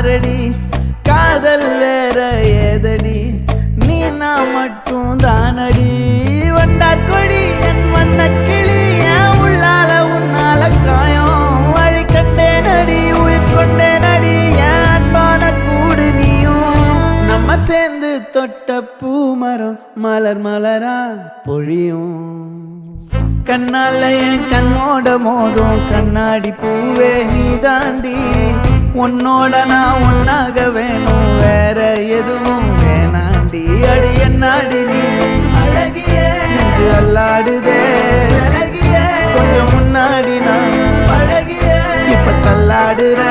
பாரடி காதல் வேற ஏதடி நீ நான் மட்டும் தானடி வண்டா கொடி என் வண்ண கிளி என் உள்ளால உன்னால காயம் வழி கண்டே நடி உயிர் கொண்டே நடி என் அன்பான கூடு நீயும் நம்ம சேர்ந்து தொட்ட பூமரம் மலர் மலரா பொழியும் கண்ணால என் கண்ணோட மோதும் கண்ணாடி பூவே நீ தாண்டி உன்னோட நான் ஒன்னாக வேணும் வேற எதுவும் வேணாண்டி அடி என்னாடி நீ அழகிய நெஞ்சு அல்லாடுதே அழகிய கொஞ்சம் முன்னாடி நான் அழகிய இப்ப தள்ளாடுற